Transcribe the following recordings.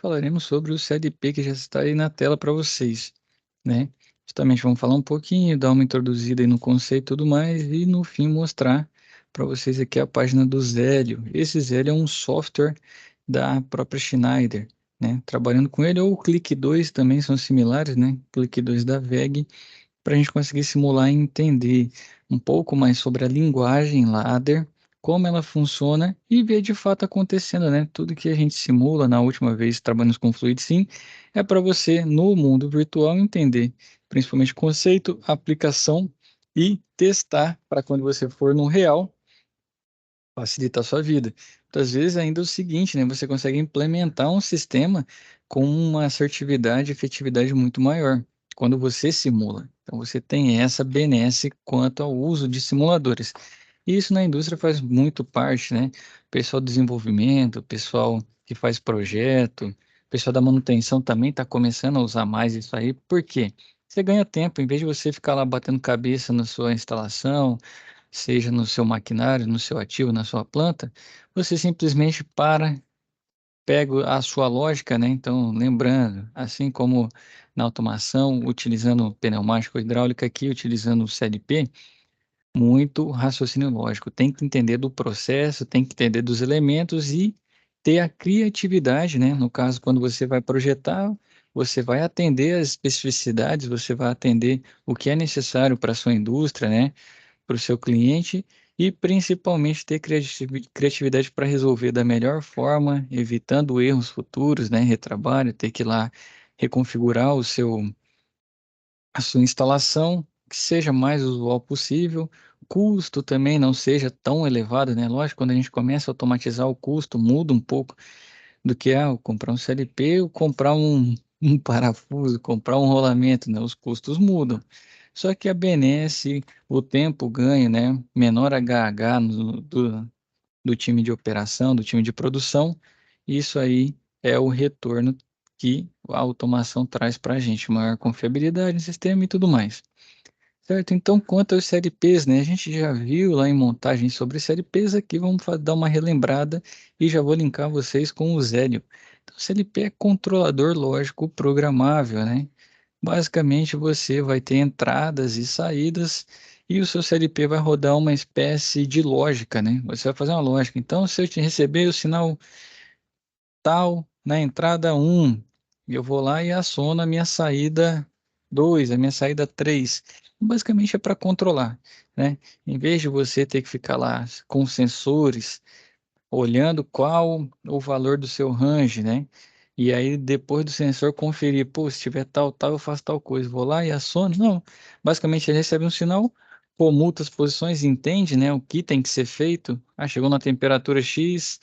falaremos sobre o CLP que já está aí na tela para vocês, né? Justamente vamos falar um pouquinho, dar uma introduzida aí no conceito e tudo mais, e no fim mostrar para vocês aqui a página do Zélio. Esse Zélio é um software da própria Schneider, né? Trabalhando com ele, ou o Click 2 também são similares, né? Click 2 da VEG, para a gente conseguir simular e entender um pouco mais sobre a linguagem ladder, como ela funciona e ver de fato acontecendo, né? Tudo que a gente simula na última vez trabalhando com Fluid Sim é para você, no mundo virtual, entender principalmente conceito, aplicação e testar para quando você for no real facilita a sua vida. Muitas vezes ainda é o seguinte, né? Você consegue implementar um sistema com uma assertividade e efetividade muito maior quando você simula. Então você tem essa benesse quanto ao uso de simuladores. E isso na indústria faz muito parte, né? Pessoal do desenvolvimento, pessoal que faz projeto, pessoal da manutenção também está começando a usar mais isso aí. Por quê? Você ganha tempo, em vez de você ficar lá batendo cabeça na sua instalação, seja no seu maquinário, no seu ativo, na sua planta, você simplesmente para, pega a sua lógica, né? Então, lembrando, assim como na automação, utilizando pneumática ou hidráulica aqui, utilizando o CLP, muito raciocínio lógico. Tem que entender do processo, tem que entender dos elementos e ter a criatividade, né? No caso, quando você vai projetar, você vai atender as especificidades, você vai atender o que é necessário para a sua indústria, né? Para o seu cliente e principalmente ter criatividade para resolver da melhor forma, evitando erros futuros, né? Retrabalho, ter que ir lá reconfigurar a sua instalação, que seja mais usual possível. O custo também não seja tão elevado, né? Lógico, quando a gente começa a automatizar o custo, muda um pouco do que comprar um CLP ou comprar um parafuso, comprar um rolamento, né? Os custos mudam. Só que a benesse, o tempo ganho, né? Menor HH do time de operação, do time de produção, isso aí é o retorno que a automação traz para a gente, maior confiabilidade no sistema e tudo mais. Certo? Então, quanto aos CLPs, né? A gente já viu lá em montagem sobre CLPs, aqui vamos dar uma relembrada e já vou linkar vocês com o Zélio. Então, CLP é controlador lógico programável, né? Basicamente, você vai ter entradas e saídas e o seu CLP vai rodar uma espécie de lógica, né? Você vai fazer uma lógica. Então, se eu te receber o sinal tal na entrada um, eu vou lá e aciono a minha saída 2, a minha saída 3. Basicamente é para controlar, né? Em vez de você ter que ficar lá com sensores olhando qual o valor do seu range, né? E aí depois do sensor conferir, pô, se tiver tal, tal, eu faço tal coisa. Vou lá e aciono. Não, basicamente ele recebe um sinal, comuta as posições, entende, né, o que tem que ser feito. Ah, chegou na temperatura X,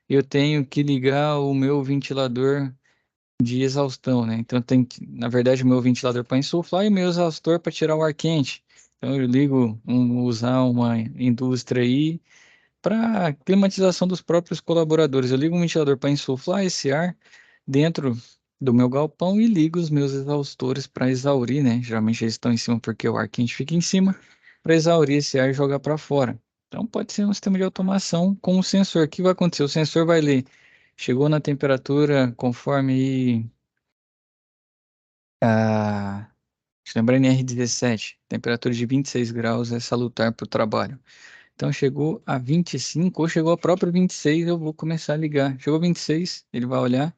eu tenho que ligar o meu ventilador de exaustão, né? Então tem que, na verdade, o meu ventilador para insuflar e o meu exaustor para tirar o ar quente. Então eu ligo, usar uma indústria aí para climatização dos próprios colaboradores. Eu ligo um ventilador para insuflar esse ar dentro do meu galpão e ligo os meus exaustores para exaurir, né? Geralmente eles estão em cima porque o ar quente fica em cima, para exaurir esse ar e jogar para fora. Então pode ser um sistema de automação com um sensor. O que vai acontecer? O sensor vai ler, chegou na temperatura conforme aí, a, deixa eu lembrar, NR17, temperatura de 26 graus é salutar para o trabalho. Então chegou a 25 ou chegou a própria 26, eu vou começar a ligar. Chegou 26, ele vai olhar,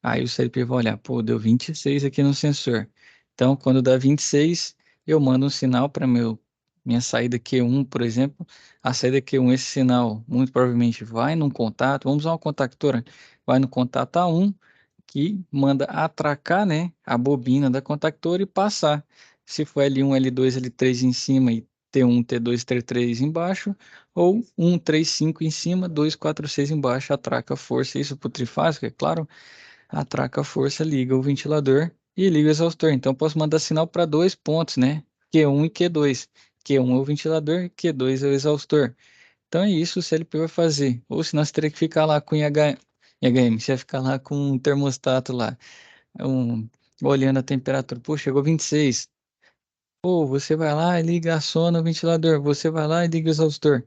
aí o CLP vai olhar, pô, deu 26 aqui no sensor. Então quando dá 26, eu mando um sinal para minha saída Q1, por exemplo. A saída Q1, esse sinal muito provavelmente vai num contato, vamos usar uma contactora, vai no contato A1, que manda atracar, né, a bobina da contactora e passar. Se for L1, L2, L3 em cima e T1, T2, T3 embaixo, ou 1, 3, 5 em cima, 2, 4, 6 embaixo, atraca a força. Isso para o trifásico, é claro, atraca a força, liga o ventilador e liga o exaustor. Então, posso mandar sinal para dois pontos, né? Q1 e Q2. Q1 é o ventilador, Q2 é o exaustor. Então é isso, o CLP vai fazer. Ou senão você teria que ficar lá com IHM, você vai ficar lá com um termostato lá, um, olhando a temperatura. Pô, chegou 26. Pô, você vai lá e liga, aciona o ventilador. Você vai lá e liga o exaustor.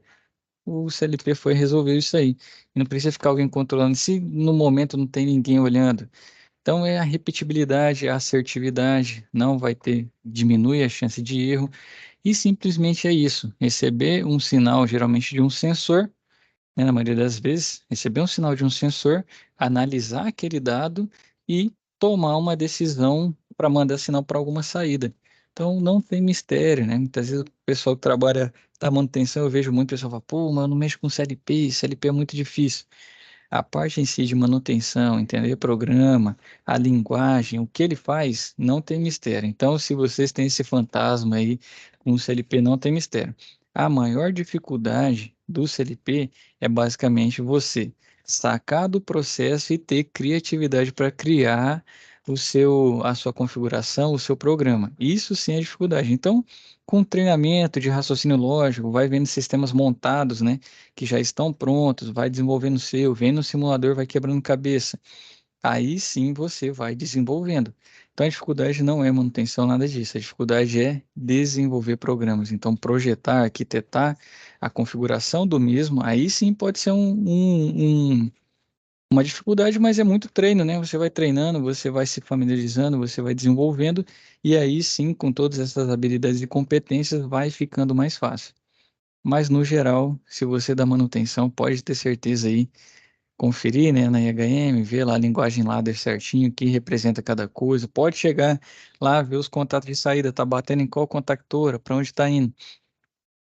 o CLP foi resolver isso aí. E não precisa ficar alguém controlando. Se no momento não tem ninguém olhando, então é a repetibilidade, a assertividade, não vai ter, diminui a chance de erro, e simplesmente é isso, receber um sinal, geralmente de um sensor, né, na maioria das vezes, receber um sinal de um sensor, analisar aquele dado e tomar uma decisão para mandar sinal para alguma saída. Então não tem mistério, né? Muitas vezes o pessoal que trabalha da manutenção, eu vejo muito pessoal falar, pô, mas eu não mexo com CLP, CLP é muito difícil. A parte em si de manutenção, entender programa, a linguagem, o que ele faz, não tem mistério. Então, se vocês têm esse fantasma aí com o CLP, não tem mistério. A maior dificuldade do CLP é basicamente você sacar do processo e ter criatividade para criar a sua configuração, o seu programa. Isso sim é dificuldade. Então, com treinamento de raciocínio lógico, vai vendo sistemas montados, né? Que já estão prontos, vai desenvolvendo o seu, vem no simulador, vai quebrando cabeça. Aí sim você vai desenvolvendo. Então a dificuldade não é manutenção, nada disso. A dificuldade é desenvolver programas. Então projetar, arquitetar a configuração do mesmo, aí sim pode ser uma dificuldade, mas é muito treino, né? Você vai treinando, você vai se familiarizando, você vai desenvolvendo, e aí sim, com todas essas habilidades e competências, vai ficando mais fácil. Mas no geral, se você dá manutenção, pode ter certeza aí, conferir, né, na IHM, ver lá a linguagem ladder certinho, que representa cada coisa. Pode chegar lá, ver os contatos de saída, tá batendo em qual contactora, para onde está indo.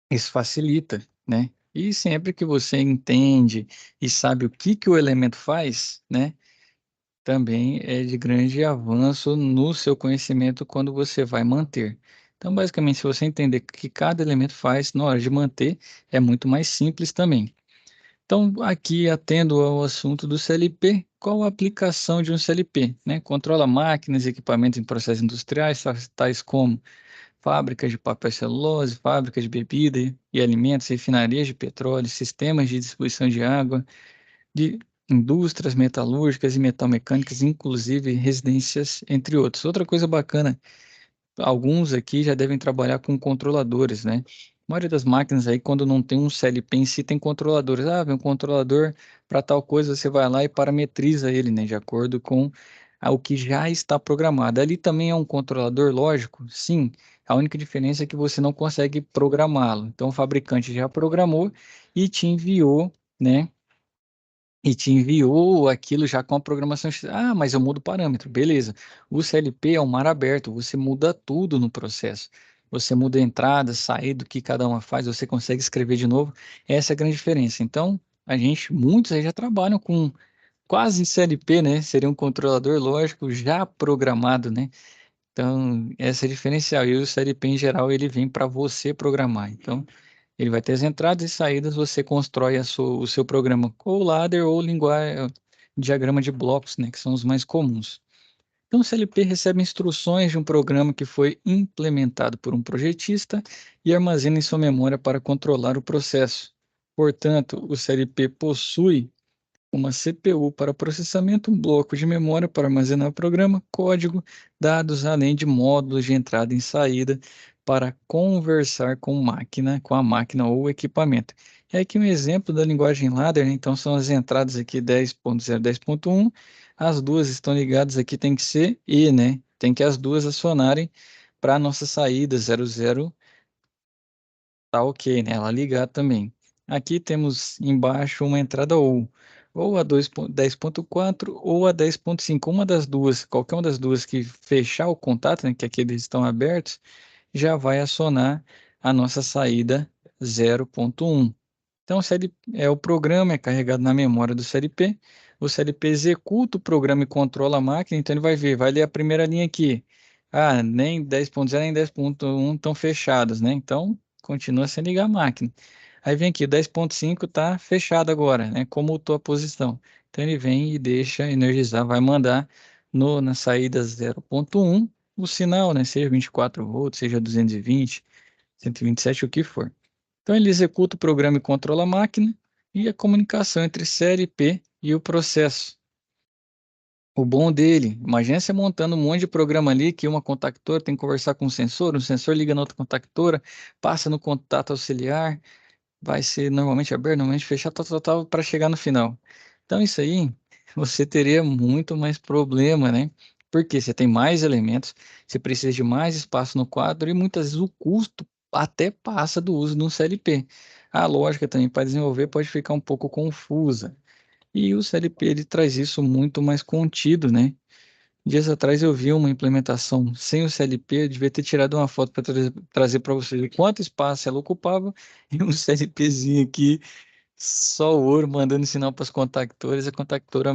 Isso facilita, né? E sempre que você entende e sabe o que que o elemento faz, né, também é de grande avanço no seu conhecimento quando você vai manter. Então, basicamente, se você entender o que cada elemento faz na hora de manter, é muito mais simples também. Então, aqui atendo ao assunto do CLP, qual a aplicação de um CLP, né? Controla máquinas e equipamentos em processos industriais, tais como fábricas de papel e celulose, fábricas de bebida e alimentos, refinarias de petróleo, sistemas de distribuição de água, de indústrias metalúrgicas e metalmecânicas, inclusive residências, entre outros. Outra coisa bacana, alguns aqui já devem trabalhar com controladores, né? A maioria das máquinas aí, quando não tem um CLP em si, tem controladores. Ah, vem um controlador para tal coisa, você vai lá e parametriza ele, né? De acordo com o que já está programado. Ali também é um controlador lógico? Sim. A única diferença é que você não consegue programá-lo. Então, o fabricante já programou e te enviou, né? E te enviou aquilo já com a programação. Ah, mas eu mudo o parâmetro. Beleza. O CLP é um mar aberto, você muda tudo no processo. Você muda a entrada, saída, o que cada uma faz, você consegue escrever de novo. Essa é a grande diferença. Então, muitos aí já trabalham com quase CLP, né? Seria um controlador lógico já programado, né? Então, essa é a diferencial. E o CLP, em geral, ele vem para você programar. Então, ele vai ter as entradas e saídas, você constrói o seu programa ou ladder ou linguagem, diagrama de blocos, né, que são os mais comuns. Então, o CLP recebe instruções de um programa que foi implementado por um projetista e armazena em sua memória para controlar o processo. Portanto, o CLP possui uma CPU para processamento, um bloco de memória para armazenar o programa, código, dados, além de módulos de entrada e saída para conversar com a máquina ou equipamento. E aqui um exemplo da linguagem ladder, né? Então são as entradas aqui 10.0, 10.1, as duas estão ligadas aqui, tem que ser e, né? Tem que as duas acionarem para a nossa saída 00. Tá ok, né? Ela ligar também. Aqui temos embaixo uma entrada ou a 10.4 ou a 10.5. Uma das duas, qualquer uma das duas que fechar o contato, né, que aqui eles estão abertos, já vai acionar a nossa saída 0.1. Então, o programa é carregado na memória do CLP. O CLP executa o programa e controla a máquina. Então, ele vai ver, vai ler a primeira linha aqui. Ah, nem 10.0 nem 10.1 estão fechados, né? Então, continua sem ligar a máquina. Aí vem aqui, 10.5 está fechado agora, né? Como a posição. Então, ele vem e deixa energizar, vai mandar na saída 0.1 o sinal, né? Seja 24 volts, seja 220, 127, o que for. Então ele executa o programa e controla a máquina e a comunicação entre CLP e o processo. O bom dele, imagina você montando um monte de programa ali que uma contactora tem que conversar com um sensor liga na outra contactora, passa no contato auxiliar, vai ser normalmente aberto, normalmente fechado, tal, para chegar no final. Então, isso aí, você teria muito mais problema, né? Porque você tem mais elementos, você precisa de mais espaço no quadro e muitas vezes o custo até passa do uso de um CLP. A lógica também para desenvolver pode ficar um pouco confusa. E o CLP ele traz isso muito mais contido, né? Dias atrás eu vi uma implementação sem o CLP, eu devia ter tirado uma foto para trazer para vocês o quanto espaço ela ocupava e um CLPzinho aqui, só ouro, mandando sinal para os contactores, a contactora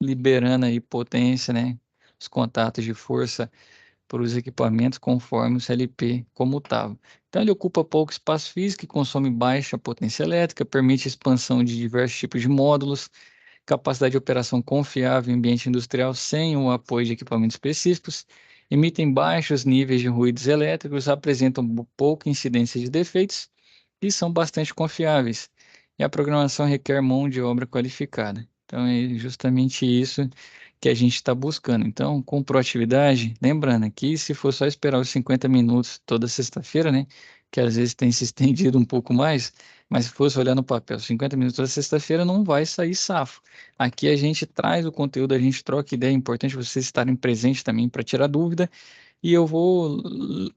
liberando aí potência, né? Os contatos de força para os equipamentos conforme o CLP como estava. Então ele ocupa pouco espaço físico e consome baixa potência elétrica, permite expansão de diversos tipos de módulos, capacidade de operação confiável em ambiente industrial sem o apoio de equipamentos específicos, emitem baixos níveis de ruídos elétricos, apresentam pouca incidência de defeitos e são bastante confiáveis. E a programação requer mão de obra qualificada. Então é justamente isso que a gente está buscando. Então, com proatividade, lembrando aqui, se for só esperar os 50 minutos toda sexta-feira, né? Que às vezes tem se estendido um pouco mais, mas se fosse olhar no papel, 50 minutos toda sexta-feira não vai sair safo. Aqui a gente traz o conteúdo, a gente troca ideia, é importante vocês estarem presentes também para tirar dúvida, e eu vou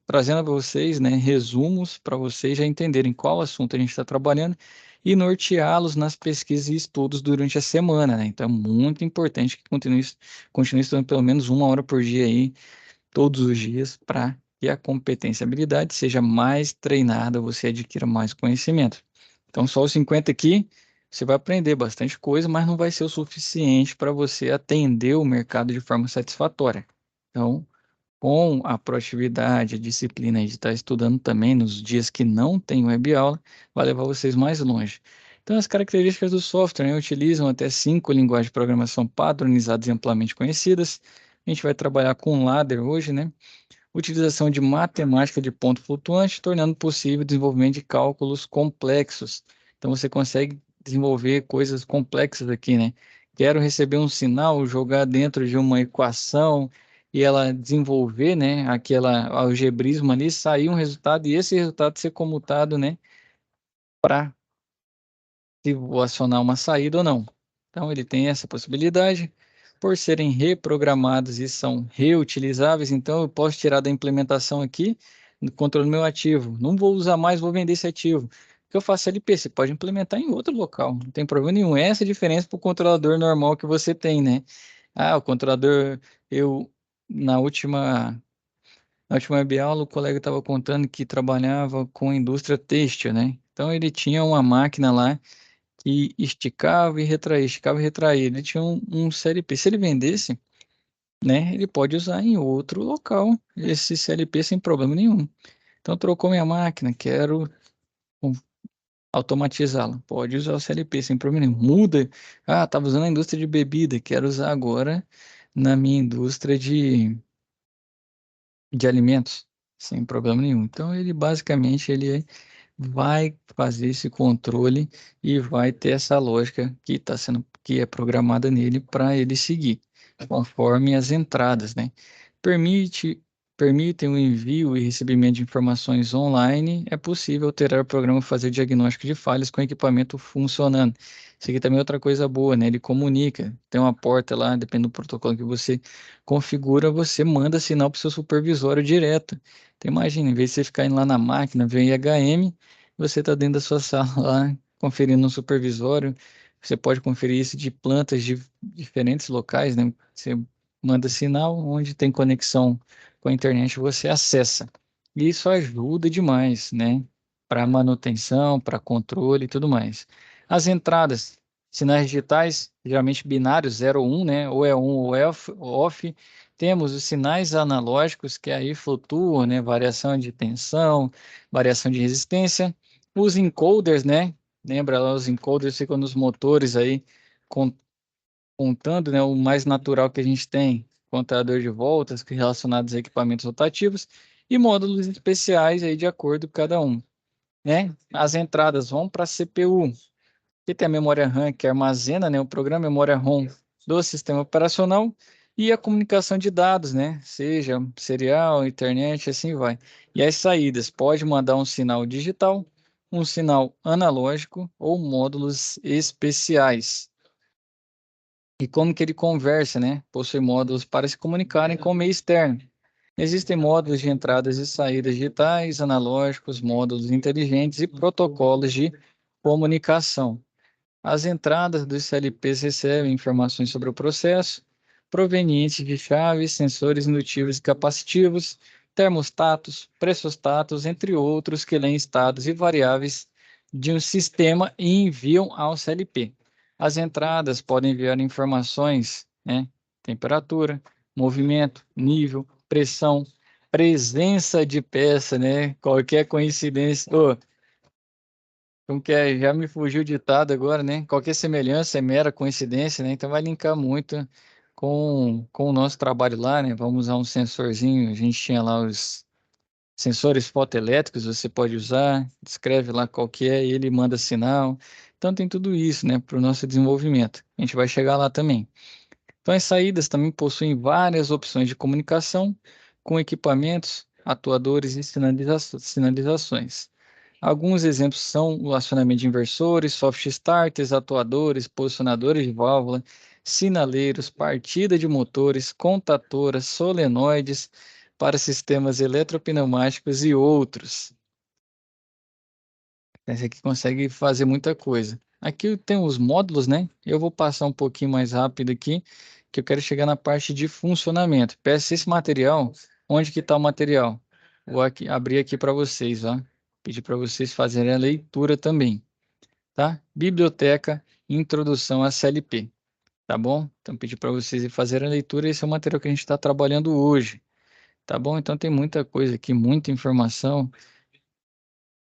trazendo para vocês, né, resumos para vocês já entenderem qual assunto a gente está trabalhando e norteá-los nas pesquisas e estudos durante a semana, né? Então é muito importante que continue estudando pelo menos 1 hora por dia aí, todos os dias, para que a competência e habilidade seja mais treinada, você adquira mais conhecimento. Então, só os 50 aqui, você vai aprender bastante coisa, mas não vai ser o suficiente para você atender o mercado de forma satisfatória. Então, com a proatividade, a disciplina de estar estudando também nos dias que não tem web aula, vai levar vocês mais longe. Então, as características do software, né, utilizam até 5 linguagens de programação padronizadas e amplamente conhecidas. A gente vai trabalhar com ladder hoje, né? Utilização de matemática de ponto flutuante, tornando possível o desenvolvimento de cálculos complexos. Então, você consegue desenvolver coisas complexas aqui, né? Quero receber um sinal, jogar dentro de uma equação e ela desenvolver, né, aquela algebrismo ali, sair um resultado e esse resultado ser comutado, né, para se vou acionar uma saída ou não. Então, ele tem essa possibilidade. Por serem reprogramados e são reutilizáveis, então eu posso tirar da implementação aqui no controle do meu ativo. Não vou usar mais, vou vender esse ativo. O que eu faço LP? Você pode implementar em outro local, não tem problema nenhum. Essa é a diferença para o controlador normal que você tem, né? Ah, o controlador, eu, na última web aula, o colega estava contando que trabalhava com a indústria têxtil, né? Então ele tinha uma máquina lá que esticava e retraía, esticava e retraía. Ele tinha um CLP. Se ele vendesse, né, ele pode usar em outro local esse CLP sem problema nenhum. Então, trocou minha máquina, quero um, automatizá-la. Pode usar o CLP sem problema nenhum. Muda. Ah, estava usando a indústria de bebida, quero usar agora na minha indústria de alimentos, sem problema nenhum. Então, ele basicamente ele vai fazer esse controle e vai ter essa lógica que é programada nele para ele seguir, conforme as entradas, né? Permite Permitem o envio e recebimento de informações online, é possível alterar o programa e fazer diagnóstico de falhas com o equipamento funcionando. Isso aqui também é outra coisa boa, né? Ele comunica, tem uma porta lá, depende do protocolo que você configura, você manda sinal para o seu supervisório direto. Então, imagina, em vez de você ficar indo lá na máquina, ver IHM, você está dentro da sua sala lá, conferindo no supervisório. Você pode conferir isso de plantas de diferentes locais, né? Você manda sinal, onde tem conexão com a internet, você acessa. E isso ajuda demais, né? Para manutenção, para controle e tudo mais. As entradas, sinais digitais, geralmente binários, 0 ou 1, né? Ou é on ou é off. Temos os sinais analógicos que aí flutuam, né? Variação de tensão, variação de resistência. Os encoders, né? Lembra lá, os encoders ficam nos motores aí, con- contando, né, o mais natural que a gente tem, contador de voltas relacionados a equipamentos rotativos e módulos especiais aí de acordo com cada um, né? As entradas vão para a CPU, que tem a memória RAM que armazena, né, o programa memória ROM do sistema operacional e a comunicação de dados, né? Seja serial, internet, assim vai. E as saídas, pode mandar um sinal digital um sinal analógico ou módulos especiais. E como que ele conversa, né? Possui módulos para se comunicarem com o meio externo. Existem módulos de entradas e saídas digitais, analógicos, módulos inteligentes e protocolos de comunicação. As entradas dos CLPs recebem informações sobre o processo, provenientes de chaves, sensores indutivos e capacitivos, termostatos, pressostatos, entre outros, que leem estados e variáveis de um sistema e enviam ao CLP. As entradas podem enviar informações, né? Temperatura, movimento, nível, pressão, presença de peça, né? Qualquer coincidência. Como que é? Já me fugiu o ditado agora, né? Qualquer semelhança é mera coincidência, né? Então vai linkar muito com o nosso trabalho lá, né? Vamos usar um sensorzinho, a gente tinha lá os sensores fotoelétricos, você pode usar, descreve lá qual que é e ele manda sinal. Então tem tudo isso, né, para o nosso desenvolvimento. A gente vai chegar lá também. Então as saídas também possuem várias opções de comunicação com equipamentos, atuadores e sinalizações. Alguns exemplos são o acionamento de inversores, soft starters, atuadores, posicionadores de válvula, sinaleiros, partida de motores, contatoras, solenoides para sistemas eletropneumáticos e outros. Esse aqui consegue fazer muita coisa. Aqui tem os módulos, né? Eu vou passar um pouquinho mais rápido aqui, que eu quero chegar na parte de funcionamento. Peça esse material. Onde que está o material? Vou aqui, abrir aqui para vocês, ó. Pedir para vocês fazerem a leitura também, tá? Biblioteca, Introdução à CLP, tá bom? Então, pedir para vocês fazerem a leitura. Esse é o material que a gente está trabalhando hoje, tá bom? Então, tem muita coisa aqui, muita informação.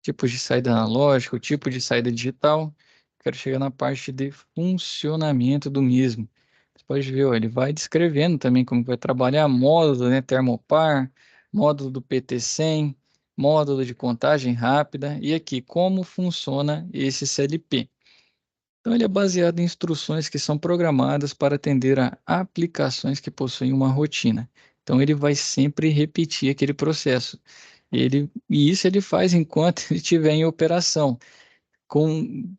Tipos de saída analógica, o tipo de saída digital. Quero chegar na parte de funcionamento do mesmo. Você pode ver, ó, ele vai descrevendo também como vai trabalhar módulo, né, termopar, módulo do PT100, módulo de contagem rápida e aqui como funciona esse CLP. Então ele é baseado em instruções que são programadas para atender a aplicações que possuem uma rotina. Então ele vai sempre repetir aquele processo. E isso ele faz enquanto ele estiver em operação, com,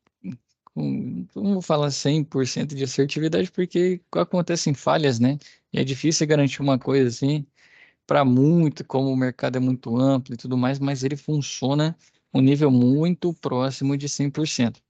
não vou falar 100% de assertividade, porque acontecem falhas, né? E é difícil garantir uma coisa assim para muito, como o mercado é muito amplo e tudo mais, mas ele funciona um nível muito próximo de 100%.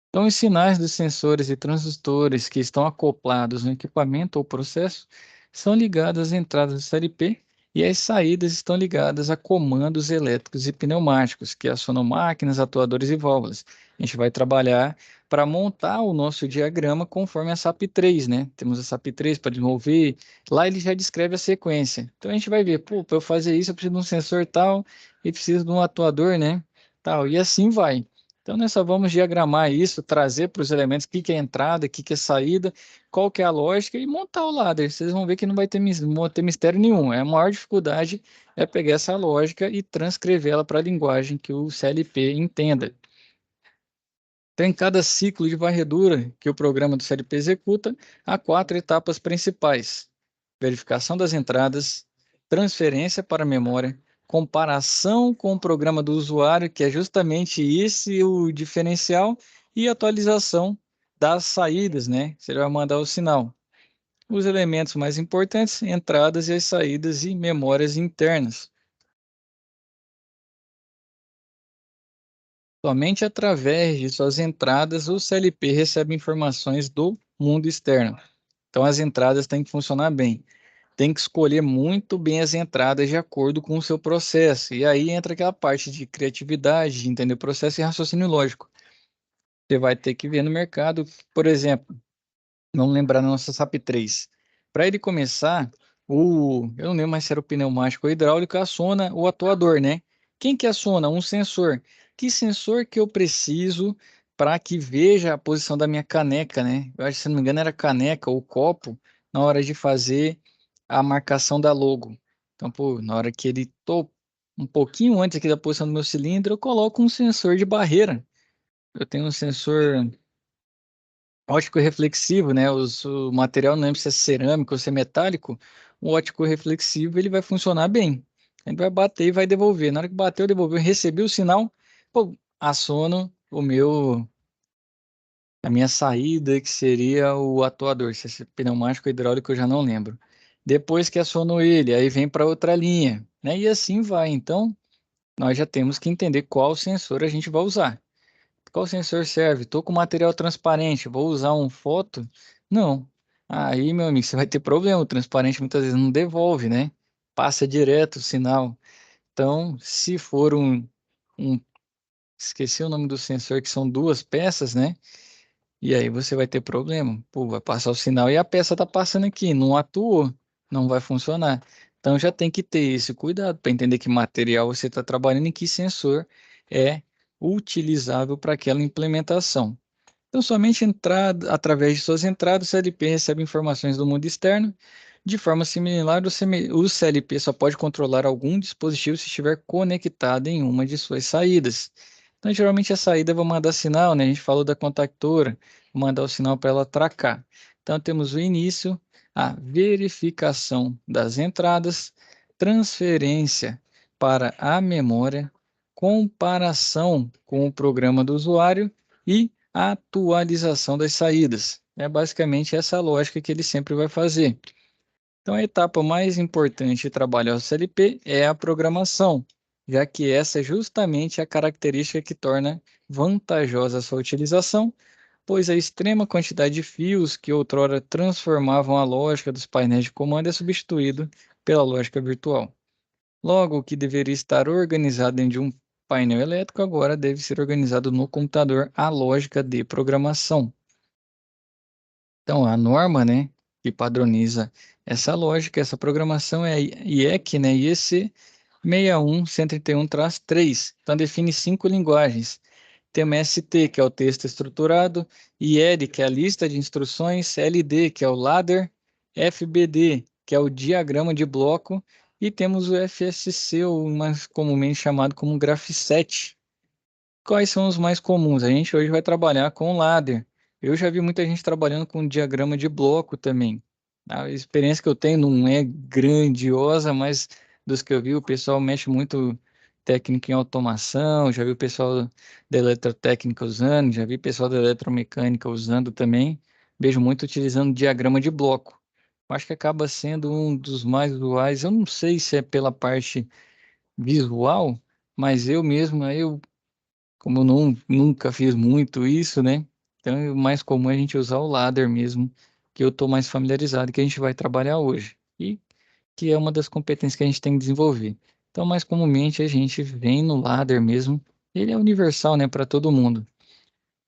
Então, os sinais dos sensores e transistores que estão acoplados no equipamento ou processo são ligados às entradas do CLP e as saídas estão ligadas a comandos elétricos e pneumáticos, que acionam máquinas, atuadores e válvulas. A gente vai trabalhar para montar o nosso diagrama conforme a SAP3, né? Temos a SAP3 para desenvolver, lá ele já descreve a sequência. Então, a gente vai ver, pô, para eu fazer isso, eu preciso de um sensor tal e preciso de um atuador, né? Tal, e assim vai. Então, nós só vamos diagramar isso, trazer para os elementos o que que é entrada, o que que é saída, qual que é a lógica e montar o ladder. Vocês vão ver que não vai ter, ter mistério nenhum. A maior dificuldade é pegar essa lógica e transcrevê-la para a linguagem que o CLP entenda. Tem cada ciclo de varredura que o programa do CLP executa, há 4 etapas principais: verificação das entradas, transferência para a memória, comparação com o programa do usuário, que é justamente esse o diferencial, e atualização das saídas, né? Você vai mandar o sinal. Os elementos mais importantes, entradas e as saídas e memórias internas. Somente através de suas entradas, o CLP recebe informações do mundo externo. Então, as entradas têm que funcionar bem. Tem que escolher muito bem as entradas de acordo com o seu processo. E aí entra aquela parte de criatividade, de entender o processo e raciocínio lógico. Você vai ter que ver no mercado, por exemplo, vamos lembrar na nossa SAP3. Para ele começar, eu não lembro mais se era o pneumático ou hidráulico, aciona o atuador, né? Quem que aciona? Um sensor. Que sensor que eu preciso para que veja a posição da minha caneca, né? Eu acho que, se não me engano, era caneca ou copo na hora de fazer a marcação da logo. Então, pô, na hora que ele um pouquinho antes aqui da posição do meu cilindro, eu coloco um sensor de barreira. Eu tenho um sensor ótico reflexivo, né? O material não lembro se é cerâmico ou se é metálico. O ótico reflexivo ele vai funcionar bem. Ele vai bater e vai devolver. Na hora que bateu, devolveu, recebeu o sinal. Pô, aciono a minha saída, que seria o atuador, se é pneumático ou hidráulico, eu já não lembro. Depois que aciono ele, aí vem para outra linha, né? E assim vai. Então, nós já temos que entender qual sensor a gente vai usar. Qual sensor serve? Estou com material transparente, vou usar um foto? Não. Aí, meu amigo, você vai ter problema. O transparente muitas vezes não devolve, né? Passa direto o sinal. Então, se for um, esqueci o nome do sensor, que são duas peças, né? E aí você vai ter problema. Pô, vai passar o sinal e a peça tá passando aqui, não atuou, não vai funcionar. Então já tem que ter esse cuidado para entender que material você está trabalhando e que sensor é utilizável para aquela implementação. Então, somente através de suas entradas, o CLP recebe informações do mundo externo. De forma similar, o CLP só pode controlar algum dispositivo se estiver conectado em uma de suas saídas. Então, geralmente a saída vai mandar sinal, né? A gente falou da contactora, vou mandar o sinal para ela tracar. Então, temos o início, a verificação das entradas, transferência para a memória, comparação com o programa do usuário e atualização das saídas. É basicamente essa lógica que ele sempre vai fazer. Então, a etapa mais importante de trabalhar o CLP é a programação, já que essa é justamente a característica que torna vantajosa a sua utilização, pois a extrema quantidade de fios que outrora transformavam a lógica dos painéis de comando é substituído pela lógica virtual. Logo, o que deveria estar organizado dentro de um painel elétrico agora deve ser organizado no computador, a lógica de programação. Então, a norma, né, que padroniza essa lógica, essa programação é a IEC, né, IEC 61131-3. Então, define 5 linguagens. Temos ST, que é o texto estruturado, IED, que é a lista de instruções, LD, que é o ladder, FBD, que é o diagrama de bloco, e temos o FSC, o mais comumente chamado como Graph7. Quais são os mais comuns? A gente hoje vai trabalhar com ladder. Eu já vi muita gente trabalhando com diagrama de bloco também. A experiência que eu tenho não é grandiosa, mas dos que eu vi, o pessoal mexe muito técnico em automação, já vi o pessoal da eletrotécnica usando, já vi o pessoal da eletromecânica usando também. Vejo muito utilizando diagrama de bloco. Acho que acaba sendo um dos mais usuais. Eu não sei se é pela parte visual, mas eu mesmo, como eu nunca fiz muito isso, né? Então, o mais comum é a gente usar o ladder mesmo, que eu estou mais familiarizado, que a gente vai trabalhar hoje. E que é uma das competências que a gente tem que desenvolver. Então, mais comumente, a gente vem no ladder mesmo. Ele é universal, né, para todo mundo.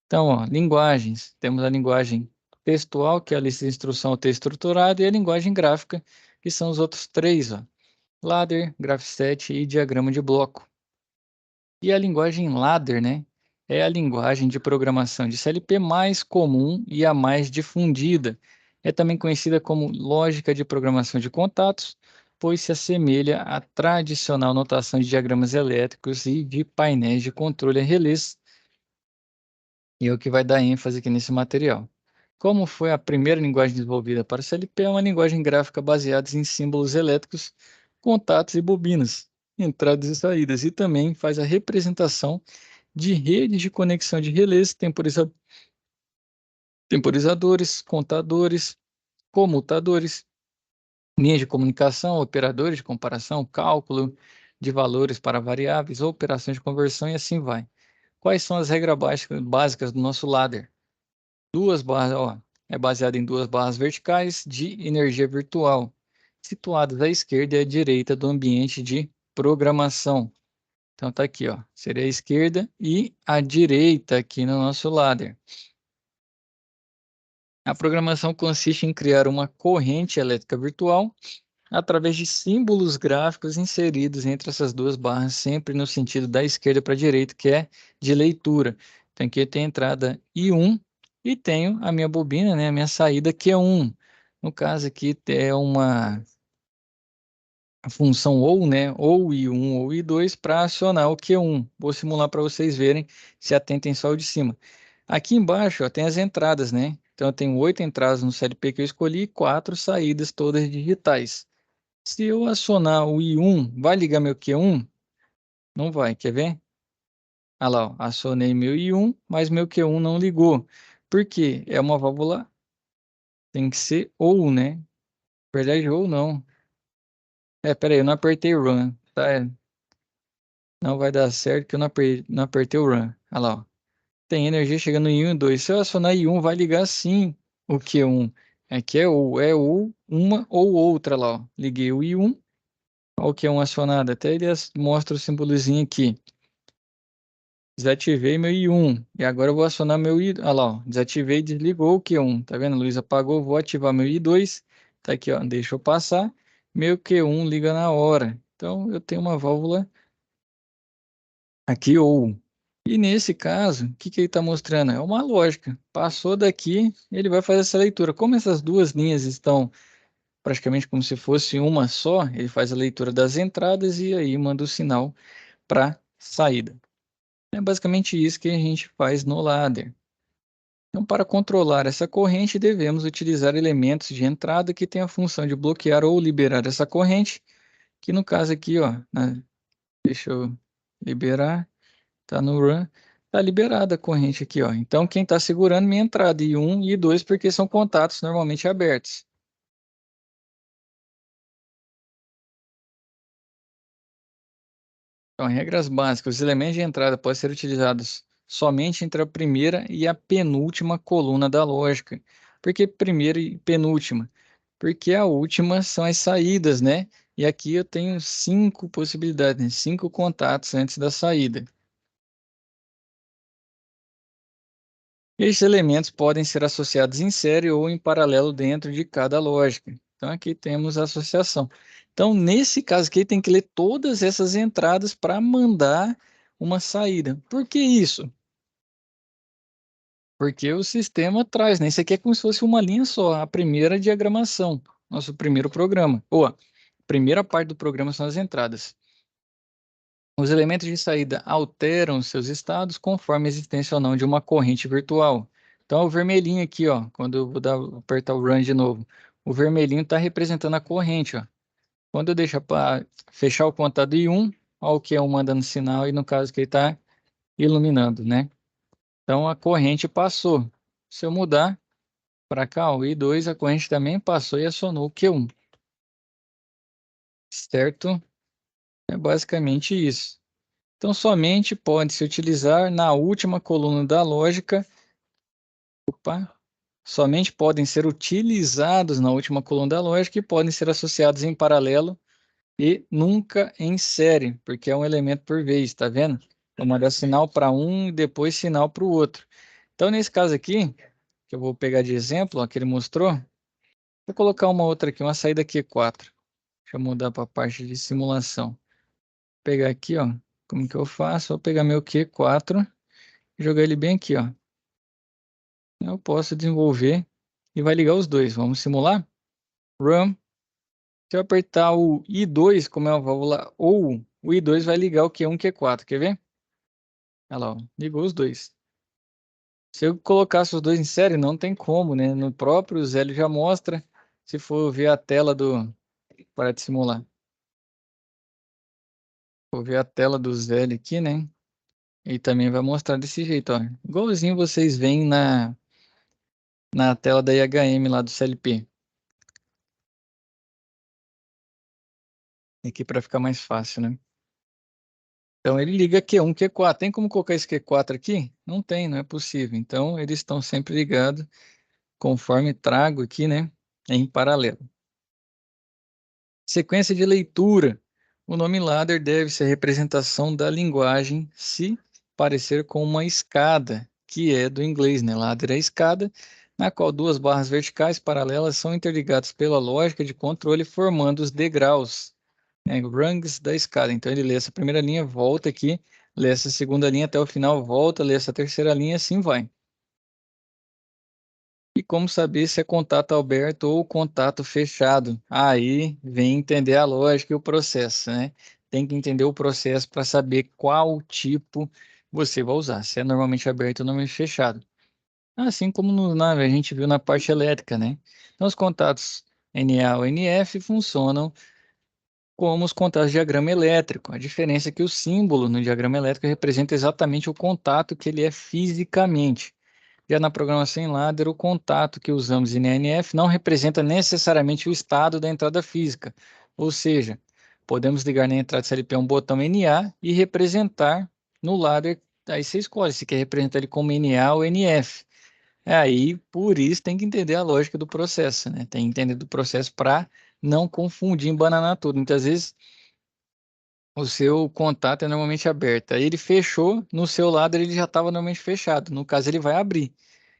Então, ó, linguagens. Temos a linguagem textual, que é a lista de instrução, o texto estruturado, e a linguagem gráfica, que são os outros três, ó. Ladder, Graph7 e diagrama de bloco. E a linguagem ladder, né? É a linguagem de programação de CLP mais comum e a mais difundida. É também conhecida como lógica de programação de contatos, pois se assemelha à tradicional notação de diagramas elétricos e de painéis de controle a relés, e é o que vai dar ênfase aqui nesse material. Como foi a primeira linguagem desenvolvida para o CLP, é uma linguagem gráfica baseada em símbolos elétricos, contatos e bobinas, entradas e saídas, e também faz a representação de redes de conexão de relés, temporizadores, contadores, comutadores, linhas de comunicação, operadores de comparação, cálculo de valores para variáveis, operações de conversão e assim vai. Quais são as regras básicas do nosso ladder? Duas barras, ó, é baseado em duas barras verticais de energia virtual, situadas à esquerda e à direita do ambiente de programação. Então tá aqui, ó, seria a esquerda e a direita aqui no nosso ladder. A programação consiste em criar uma corrente elétrica virtual através de símbolos gráficos inseridos entre essas duas barras, sempre no sentido da esquerda para a direita, que é de leitura. Então aqui tem a entrada I1 e tenho a minha bobina, né, a minha saída Q1. No caso aqui é a função ou, né, ou I1 ou I2 para acionar o Q1. Vou simular para vocês verem, se atentem só o de cima. Aqui embaixo, ó, tem as entradas, né? Então eu tenho 8 entradas no CLP que eu escolhi e 4 saídas todas digitais. Se eu acionar o I1, vai ligar meu Q1? Não vai, quer ver? Ah lá, ó, acionei meu I1, mas meu Q1 não ligou. Por quê? É uma válvula, tem que ser ou, né? Na verdade, ou não. Peraí, eu não apertei o run, tá? Não vai dar certo que eu não apertei o run. Ah lá, ó. Tem energia chegando em 1 e 2. Se eu acionar I1, vai ligar sim o Q1. Aqui é ou uma ou outra lá, ó. Liguei o I1, ó, o Q1 acionado. Até ele mostra o símbolozinho aqui. Desativei meu I1. E agora eu vou acionar meu I... Ah lá, ó. Desativei e desligou o Q1. Tá vendo? A luz apagou. Vou ativar meu I2. Tá aqui, ó. Deixa eu passar. Meu Q1 liga na hora. Então, eu tenho uma válvula aqui ou. E nesse caso, o que que ele está mostrando? É uma lógica. Passou daqui, ele vai fazer essa leitura. Como essas duas linhas estão praticamente como se fosse uma só, ele faz a leitura das entradas e aí manda o sinal para saída. É basicamente isso que a gente faz no ladder. Então, para controlar essa corrente, devemos utilizar elementos de entrada que têm a função de bloquear ou liberar essa corrente, que no caso aqui, ó, deixa eu liberar. Tá no run. Tá liberada a corrente aqui, ó. Então, quem está segurando minha entrada I1 e I2, porque são contatos normalmente abertos. Então, regras básicas. Os elementos de entrada podem ser utilizados somente entre a primeira e a penúltima coluna da lógica. Por que primeira e penúltima? Porque a última são as saídas, né? E aqui eu tenho 5 possibilidades, né? 5 contatos antes da saída. Estes elementos podem ser associados em série ou em paralelo dentro de cada lógica. Então, aqui temos a associação. Então, nesse caso aqui, tem que ler todas essas entradas para mandar uma saída. Por que isso? Porque o sistema traz, né? Isso aqui é como se fosse uma linha só, a primeira diagramação, nosso primeiro programa. Ou a primeira parte do programa são as entradas. Os elementos de saída alteram seus estados conforme a existência ou não de uma corrente virtual. Então, o vermelhinho aqui, ó, quando eu apertar o run de novo, o vermelhinho está representando a corrente, ó. Quando eu deixar para fechar o contado I1, ó, o que é um mandando sinal, e no caso que ele está iluminando, né? Então, a corrente passou. Se eu mudar para cá, o I2, a corrente também passou e acionou o Q1, certo? É basicamente isso. Então, somente pode se utilizar na última coluna da lógica. Opa, somente podem ser utilizados na última coluna da lógica e podem ser associados em paralelo e nunca em série, porque é um elemento por vez, tá vendo? Vou mandar sinal para um e depois sinal para o outro. Então, nesse caso aqui, que eu vou pegar de exemplo, ó, que ele mostrou, vou colocar uma outra aqui, uma saída Q4. Deixa eu mudar para a parte de simulação. Vou pegar aqui, ó, como que eu faço? Vou pegar meu Q4 e jogar ele bem aqui, ó. Eu posso desenvolver e vai ligar os dois. Vamos simular? Run. Se eu apertar o I2, como é uma válvula ou, o I2 vai ligar o Q1 e Q4. Quer ver? Olha lá, ó, ligou os dois. Se eu colocasse os dois em série, não tem como, né? No próprio Zélio já mostra. Se for ver a tela do... Para de simular. Vou ver a tela do Zélio aqui, né? E também vai mostrar desse jeito, ó. Igualzinho vocês veem na tela da IHM lá do CLP. Aqui para ficar mais fácil, né? Então ele liga Q1, Q4. Tem como colocar esse Q4 aqui? Não tem, não é possível. Então eles estão sempre ligados, conforme trago aqui, né? Em paralelo. Sequência de leitura. O nome ladder deve ser a representação da linguagem se parecer com uma escada, que é do inglês, né? Ladder é escada, na qual duas barras verticais paralelas são interligadas pela lógica de controle, formando os degraus, né, rungs da escada. Então ele lê essa primeira linha, volta aqui, lê essa segunda linha até o final, volta, lê essa terceira linha, assim vai. E como saber se é contato aberto ou contato fechado? Aí vem entender a lógica e o processo, né? Tem que entender o processo para saber qual tipo você vai usar, se é normalmente aberto ou normalmente fechado. Assim como a gente viu na parte elétrica, né? Então os contatos NA ou NF funcionam como os contatos de diagrama elétrico. A diferença é que o símbolo no diagrama elétrico representa exatamente o contato que ele é fisicamente. Já na programação em ladder, o contato que usamos em NF não representa necessariamente o estado da entrada física. Ou seja, podemos ligar na entrada CLP um botão NA e representar no ladder. Aí você escolhe se quer representar ele como NA ou NF. Aí, por isso, tem que entender a lógica do processo, né? Tem que entender do processo para não confundir, embananar tudo. Muitas vezes o seu contato é normalmente aberto. Aí ele fechou, no seu lado ele já estava normalmente fechado. No caso, ele vai abrir.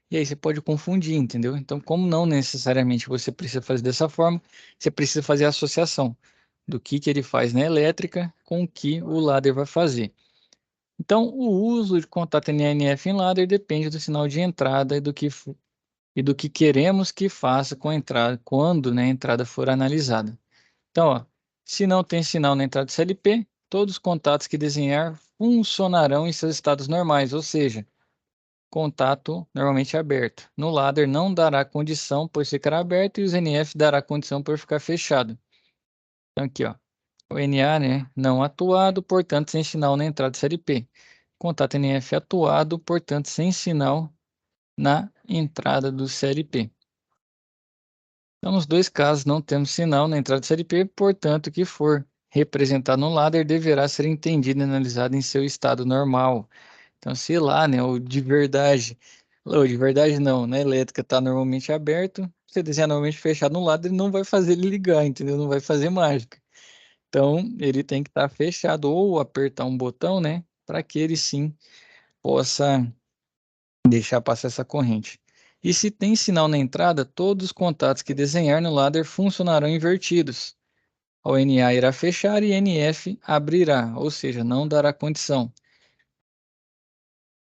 E aí você pode confundir, entendeu? Então, como não necessariamente você precisa fazer dessa forma, você precisa fazer a associação do que ele faz na elétrica com o que o ladder vai fazer. Então, o uso de contato NF em ladder depende do sinal de entrada e do que queremos que faça com a entrada, quando, né, a entrada for analisada. Então, ó, se não tem sinal na entrada CLP, todos os contatos que desenhar funcionarão em seus estados normais, ou seja, contato normalmente aberto. No ladder não dará condição por ficar aberto e os NF dará condição por ficar fechado. Então aqui, ó, o NA, né, não atuado, portanto sem sinal na entrada CLP. Contato NF atuado, portanto sem sinal na entrada do CLP. Então, nos dois casos, não temos sinal na entrada do CLP, portanto, o que for representado no ladder deverá ser entendido e analisado em seu estado normal. Então, se lá, né, ou de verdade não, na elétrica está normalmente aberto, você desenhar normalmente fechado no ladder, ele não vai fazer ele ligar, entendeu? Não vai fazer mágica. Então, ele tem que estar fechado ou apertar um botão, né, para que ele sim possa deixar passar essa corrente. E se tem sinal na entrada, todos os contatos que desenhar no ladder funcionarão invertidos. O NA irá fechar e NF abrirá, ou seja, não dará condição.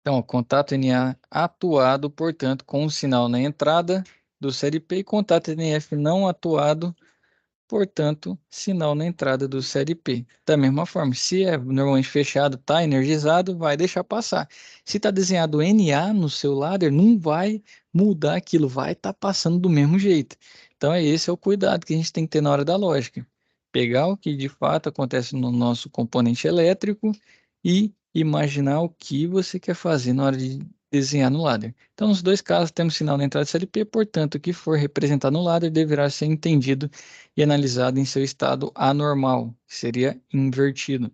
Então, o contato NA atuado, portanto, com o sinal na entrada do CLP e contato NF não atuado, portanto, sinal na entrada do CLP. Da mesma forma, se é normalmente fechado, está energizado, vai deixar passar. Se está desenhado NA no seu ladder, não vai mudar aquilo, vai estar passando do mesmo jeito. Então, esse é o cuidado que a gente tem que ter na hora da lógica. Pegar o que de fato acontece no nosso componente elétrico e imaginar o que você quer fazer na hora de desenhar no ladder. Então, nos dois casos, temos sinal na entrada CLP, portanto, o que for representado no ladder deverá ser entendido e analisado em seu estado anormal, que seria invertido.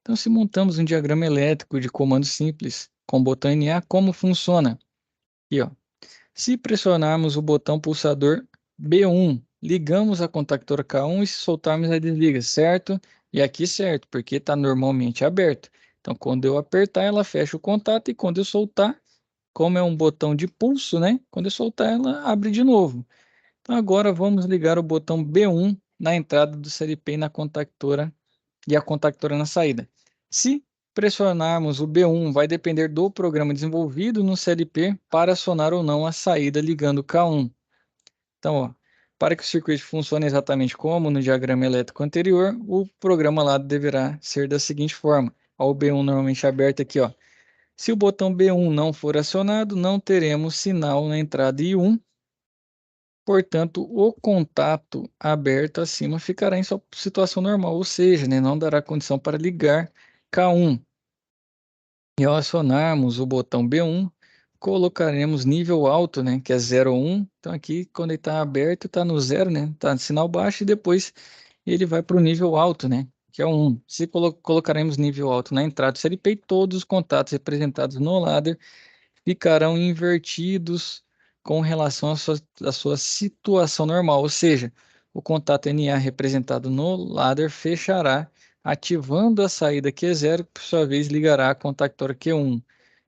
Então, se montamos um diagrama elétrico de comando simples com o botão NA, como funciona? Aqui, ó. Se pressionarmos o botão pulsador B1, ligamos a contactora K1 e se soltarmos a desliga, certo? E aqui certo, porque está normalmente aberto. Então, quando eu apertar, ela fecha o contato e quando eu soltar, como é um botão de pulso, né? Quando eu soltar, ela abre de novo. Então, agora vamos ligar o botão B1 na entrada do CLP e na contactora e a contactora na saída. Se pressionarmos o B1, vai depender do programa desenvolvido no CLP para acionar ou não a saída ligando o K1. Então, ó, para que o circuito funcione exatamente como no diagrama elétrico anterior, o programa lá deverá ser da seguinte forma. Ó, o B1 normalmente aberto aqui, ó. Se o botão B1 não for acionado, não teremos sinal na entrada I1. Portanto, o contato aberto acima ficará em sua situação normal, ou seja, né, não dará condição para ligar K1. E ao acionarmos o botão B1, colocaremos nível alto, né, que é 0 ou 1. Então aqui, quando ele está aberto, está no 0, né, está no sinal baixo e depois ele vai para o nível alto, né, que é o 1. Se colocaremos nível alto na entrada do CLP, todos os contatos representados no ladder ficarão invertidos com relação à sua situação normal, ou seja, o contato NA representado no ladder fechará, ativando a saída Q0, que por sua vez ligará a contactora Q1.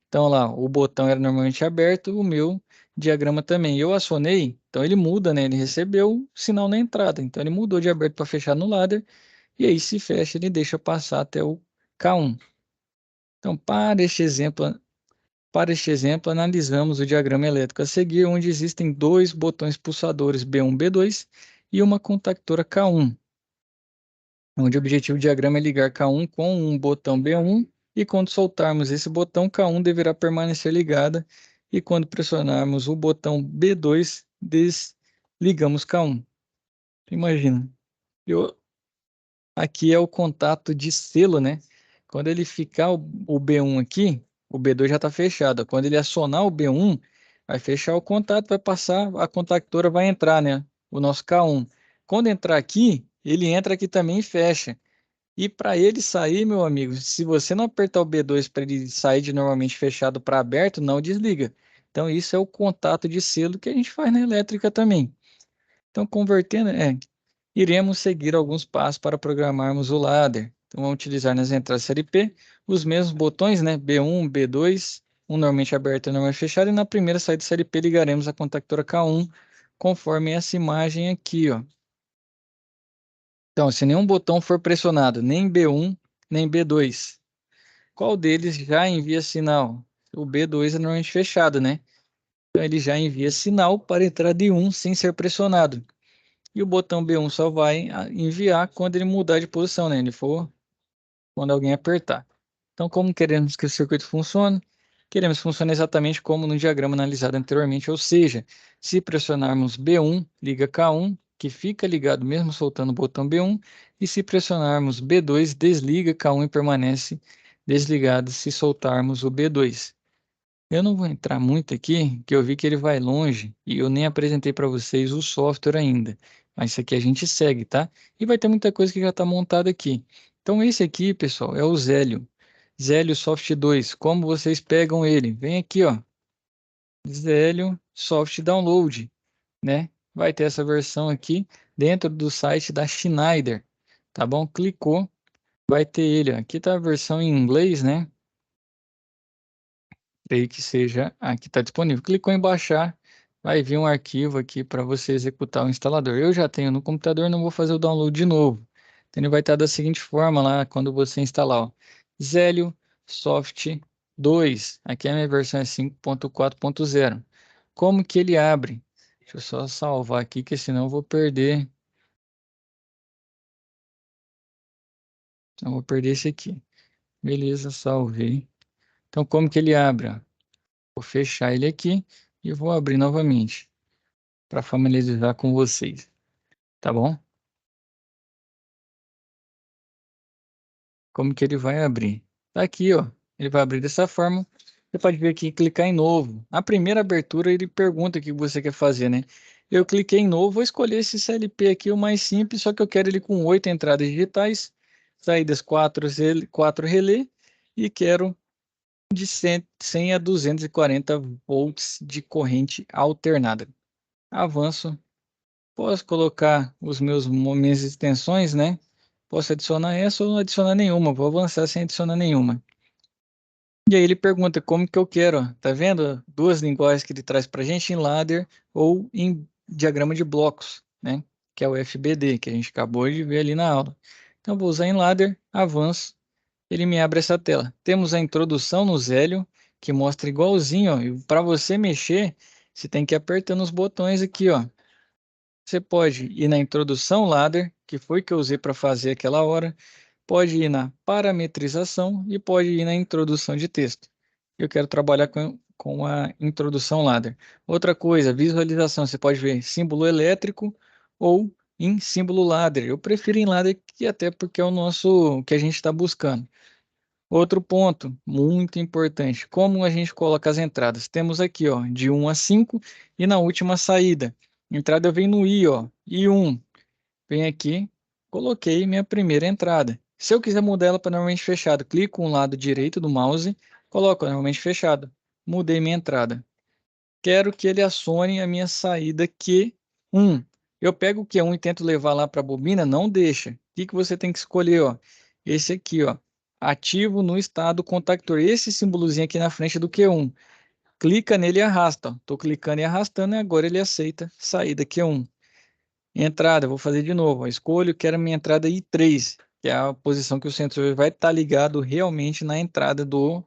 Então lá, o botão era normalmente aberto, o meu diagrama também. Eu acionei, então ele muda, né? Ele recebeu o sinal na entrada, então ele mudou de aberto para fechar no ladder, e aí se fecha, ele deixa passar até o K1. Então, para este exemplo, analisamos o diagrama elétrico a seguir, onde existem dois botões pulsadores B1 e B2 e uma contactora K1, onde o objetivo do diagrama é ligar K1 com um botão B1 e quando soltarmos esse botão, K1 deverá permanecer ligada e quando pressionarmos o botão B2, desligamos K1. Imagina, eu aqui é o contato de selo, né? Quando ele ficar o B1 aqui, o B2 já está fechado. Quando ele acionar o B1, vai fechar o contato, vai passar, a contactora vai entrar, né? O nosso K1. Quando entrar aqui, ele entra aqui também e fecha. E para ele sair, meu amigo, se você não apertar o B2 para ele sair de normalmente fechado para aberto, não desliga. Então, isso é o contato de selo que a gente faz na elétrica também. Então, convertendo, iremos seguir alguns passos para programarmos o ladder. Então, vamos utilizar nas entradas CLP os mesmos botões, né? B1, B2, um normalmente aberto e um normalmente fechado. E na primeira saída CLP ligaremos a contactora K1, conforme essa imagem aqui, ó. Então, se nenhum botão for pressionado, nem B1, nem B2, qual deles já envia sinal? O B2 é normalmente fechado, né? Então, ele já envia sinal para entrar de 1 sem ser pressionado. E o botão B1 só vai enviar quando ele mudar de posição, né? Ele for quando alguém apertar. Então, como queremos que o circuito funcione? Queremos que funcione exatamente como no diagrama analisado anteriormente, ou seja, se pressionarmos B1, liga K1, que fica ligado mesmo soltando o botão B1, e se pressionarmos B2, desliga K1 e permanece desligado se soltarmos o B2. Eu não vou entrar muito aqui, que eu vi que ele vai longe e eu nem apresentei para vocês o software ainda. Mas isso aqui a gente segue, tá? E vai ter muita coisa que já está montada aqui. Então esse aqui, pessoal, é o Zélio. Zélio Soft 2. Como vocês pegam ele? Vem aqui, ó. Zélio Soft Download, né? Vai ter essa versão aqui dentro do site da Schneider, tá bom? Clicou, vai ter ele. Aqui tá a versão em inglês, né? Creio que seja aqui está disponível. Clicou em baixar, vai vir um arquivo aqui para você executar o instalador. Eu já tenho no computador, não vou fazer o download de novo. Então ele vai estar da seguinte forma lá quando você instalar, ó. Zélio Soft 2. Aqui a minha versão é 5.4.0. Como que ele abre? Deixa eu só salvar aqui, que senão eu vou perder. Eu vou perder esse aqui. Beleza, salvei. Então como que ele abre? Ó? Vou fechar ele aqui e vou abrir novamente, para familiarizar com vocês, tá bom? Como que ele vai abrir? Tá aqui, ó. Ele vai abrir dessa forma. Você pode vir aqui e clicar em novo. Na primeira abertura, ele pergunta o que você quer fazer, né? Eu cliquei em novo, vou escolher esse CLP aqui, o mais simples, só que eu quero ele com 8 entradas digitais, saídas 4 relé, e quero de 100 a 240 volts de corrente alternada. Avanço. Posso colocar minhas extensões, né? Posso adicionar essa ou não adicionar nenhuma. Vou avançar sem adicionar nenhuma. E aí ele pergunta como que eu quero. Ó. Tá vendo? Duas linguagens que ele traz para a gente em ladder ou em diagrama de blocos, né? Que é o FBD, que a gente acabou de ver ali na aula. Então, eu vou usar em ladder, avanço. Ele me abre essa tela. Temos a introdução no Zélio, que mostra igualzinho. E para você mexer, você tem que ir apertando os botões aqui, ó. Você pode ir na introdução ladder, que foi que eu usei para fazer aquela hora, pode ir na parametrização e pode ir na introdução de texto. Eu quero trabalhar com a introdução ladder. Outra coisa, visualização, você pode ver símbolo elétrico ou em símbolo ladder. Eu prefiro em ladder que até porque é o nosso que a gente está buscando. Outro ponto muito importante, como a gente coloca as entradas? Temos aqui, ó, de 1 a 5 e na última saída. Entrada vem no I, ó, I1. Vem aqui, coloquei minha primeira entrada. Se eu quiser mudar ela para normalmente fechado, clico no lado direito do mouse, coloco normalmente fechado. Mudei minha entrada. Quero que ele acione a minha saída Q1. Eu pego o Q1 e tento levar lá para a bobina, não deixa. O que que você tem que escolher, ó? Esse aqui, ó. Ativo no estado contactor. Esse símbolozinho aqui na frente do Q1. Clica nele e arrasta. Estou clicando e arrastando e agora ele aceita saída Q1. Entrada, vou fazer de novo. Ó. Escolho, quero a minha entrada I3, que é a posição que o sensor vai estar ligado realmente na entrada do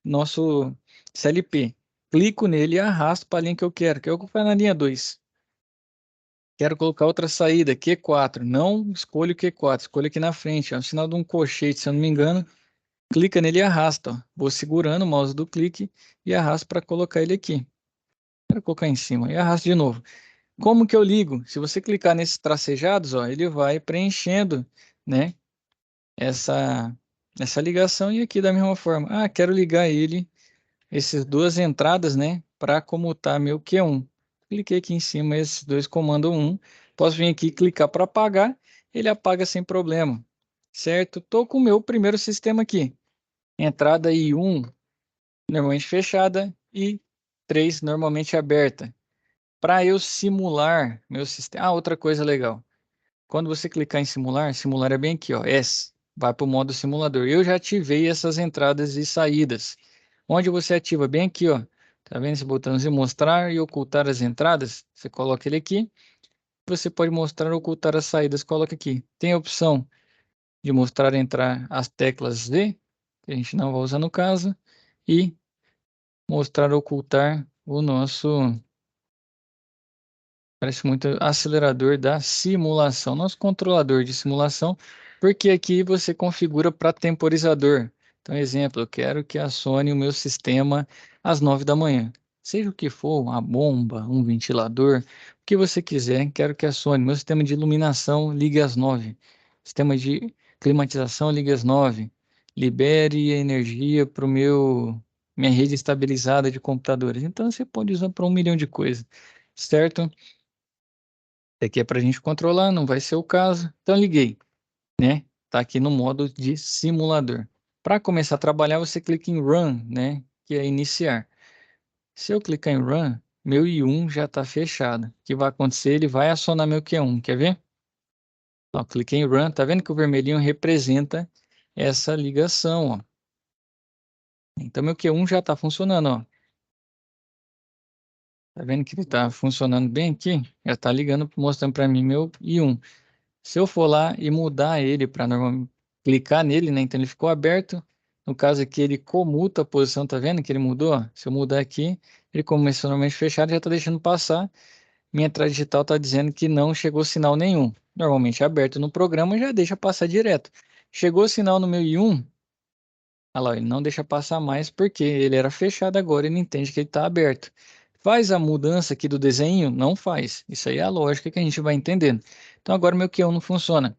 nosso CLP. Clico nele e arrasto para a linha que eu quero, que é o que faz na linha 2. Quero colocar outra saída, Q4. Não escolho o Q4, escolho aqui na frente. É o sinal de um colchete, se eu não me engano. Clica nele e arrasta. Ó. Vou segurando o mouse do clique e arrasto para colocar ele aqui. Quero colocar em cima e arrasto de novo. Como que eu ligo? Se você clicar nesses tracejados, ó, ele vai preenchendo, né? essa, essa ligação e aqui da mesma forma. Ah, quero ligar ele, essas duas entradas, né, para comutar meu Q1. Cliquei aqui em cima, esses dois comando 1. Posso vir aqui e clicar para apagar, ele apaga sem problema, certo? Estou com o meu primeiro sistema aqui. Entrada I1 normalmente fechada e 3 normalmente aberta. Para eu simular meu sistema. Ah, outra coisa legal. Quando você clicar em simular, simular é bem aqui, ó, S, vai para o modo simulador. Eu já ativei essas entradas e saídas. Onde você ativa? Bem aqui, ó. Tá vendo esse botãozinho mostrar e ocultar as entradas? Você coloca ele aqui. Você pode mostrar ou ocultar as saídas, coloca aqui. Tem a opção de mostrar e entrar as teclas V, que a gente não vai usar no caso, e mostrar ou ocultar o nosso. Parece muito acelerador da simulação, nosso controlador de simulação, porque aqui você configura para temporizador. Então, exemplo, eu quero que acione o meu sistema às 9 da manhã. Seja o que for, uma bomba, um ventilador, o que você quiser, quero que acione. Meu sistema de iluminação ligue às 9. Sistema de climatização ligue às 9. Libere energia para o minha rede estabilizada de computadores. Então, você pode usar para um milhão de coisas, certo? Aqui é para a gente controlar, não vai ser o caso. Então liguei, né? Tá aqui no modo de simulador. Para começar a trabalhar, você clica em Run, né? Que é iniciar. Se eu clicar em Run, meu I1 já está fechado. O que vai acontecer? Ele vai acionar meu Q1. Quer ver? Ó, cliquei em Run. Tá vendo que o vermelhinho representa essa ligação, ó. Então meu Q1 já está funcionando, ó. Tá vendo que ele está funcionando bem aqui? Já está ligando, mostrando para mim meu I1. Se eu for lá e mudar ele para normalmente clicar nele, né? Então ele ficou aberto. No caso aqui, ele comuta a posição, tá vendo que ele mudou? Se eu mudar aqui, ele começou normalmente fechado, já está deixando passar. Minha entrada digital está dizendo que não chegou sinal nenhum. Normalmente aberto no programa já deixa passar direto. Chegou sinal no meu I1, olha lá, ele não deixa passar mais porque ele era fechado agora, ele entende que ele está aberto. Faz a mudança aqui do desenho? Não faz. Isso aí é a lógica que a gente vai entendendo. Então agora meu Q1 não funciona.